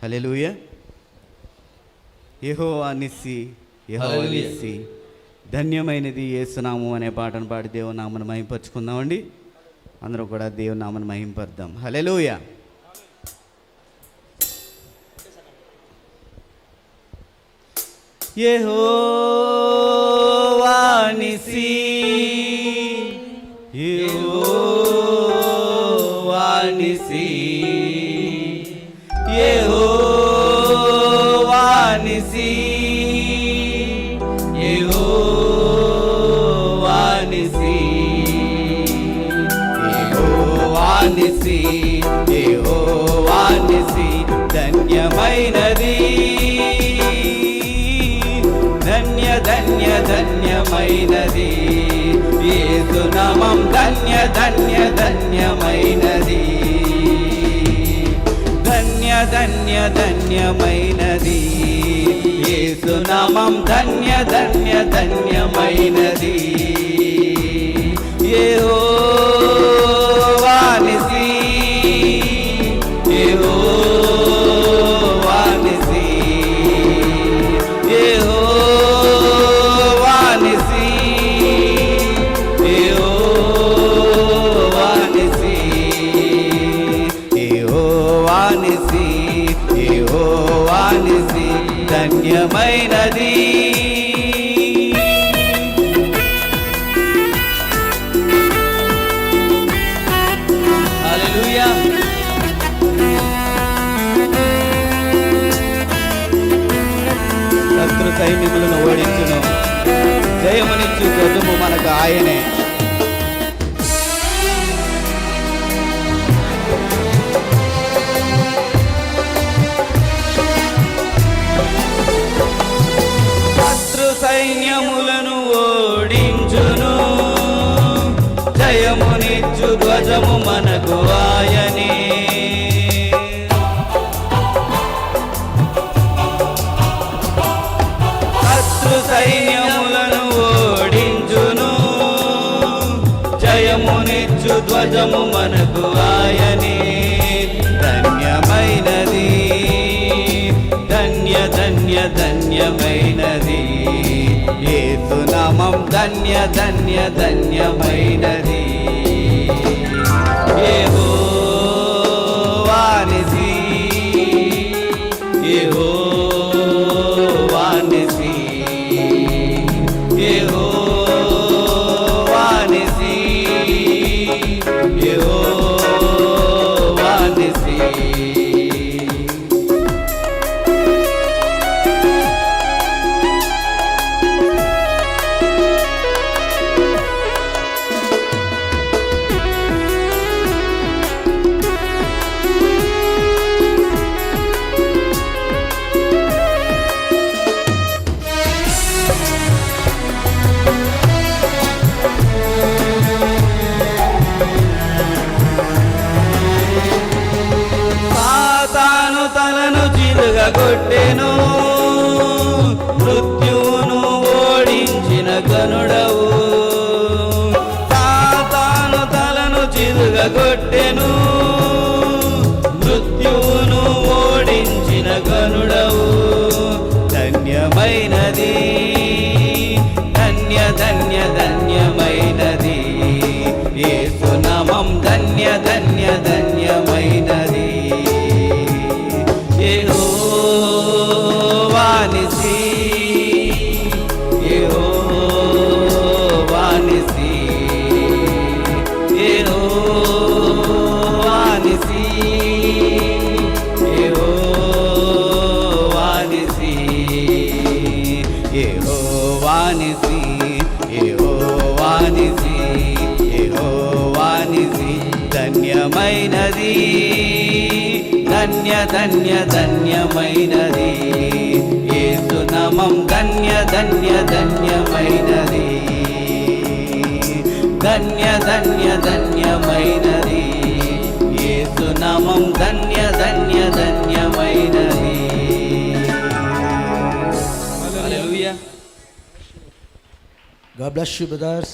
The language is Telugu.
హల్లెలూయా. యెహోవా నిస్సి, యెహోవా నిస్సి, ధన్యమైనది యేసునామం అనే పాటను పాడి దేవుని నామను మహింపరచుకుందామండి. అందరూ కూడా దేవుని నామను మహింపర్దాం. హల్లెలూయా. యెహోవా నిస్సి, యెహోవా నిస్సి, యెహోవా నిస్సి, యెహోవా నిస్సి, యెహోవా నిస్సి, యెహోవా నిస్సి, ధన్యమైనది, ధన్య ధన్య ధన్యమైనది యేసు నామం, ధన్య ధన్య ధన్యమైనది, ధన్య ధన్య ధన్యమైనది యేసు నామం, ధన్య ధన్య ధన్యమైనది. యెహోవా నిస్సి, యెహోవా నిస్సి, యెహోవా నిస్సి, యెహోవా నిస్సి, యెహోవా నిస్సి, యెహోవా నిస్సి, ధన్యమైనది. హల్లెలూయా. శత్రు సైనికులను ఓడించును, జయమునిచ్చు ధ్వజము మనకు ఆయనే. శత్రు సైన్యములను ఓడించును, జయమునిచ్చు ధ్వజము మనకు ఆయనే. శత్రు సైన్యములను ఓడించును, జయమునిచ్చు ధ్వజము మనకు ఆయనే. ధన్యమైనది, ధన్య ధన్య ధన్యమైనది యేసు నామం, ధన్య ధన్య ధన్యమైనది. యెహోవా నిస్సి, యెహోవా నిస్సి, యెహోవా నిస్సి, యెహోవా నిస్సి. సాతాను తలను చిరుగగొట్టెను, మృత్యువును ఓడించిన గనుడవు. సాతాను తలను చిరుగగొట్టెను, మృత్యువును ఓడించిన గనుడవు. ధన్యమైనది, ధన్య ధన్య ధన్యమైనది యేసు నామం, ధన్య ధన్య ధన్యమైనది. యెహోవా నిస్సి, యెహోవా నిస్సి, యెహోవా నిస్సి, యెహోవా నిస్సి, యెహోవా నిస్సి, యెహోవా నిస్సి, యెహోవా నిస్సి, ధన్యమైనది, ధన్య ధన్య ధన్యమైనది యేసు నామం, ధన్య ధన్య ధన్యమైనది, ధన్య ధన్య ధన్యమైనది యేసు నామం, ధన్య ధన్య ధన్యమైనది. హల్లెలూయా. God bless you, brothers.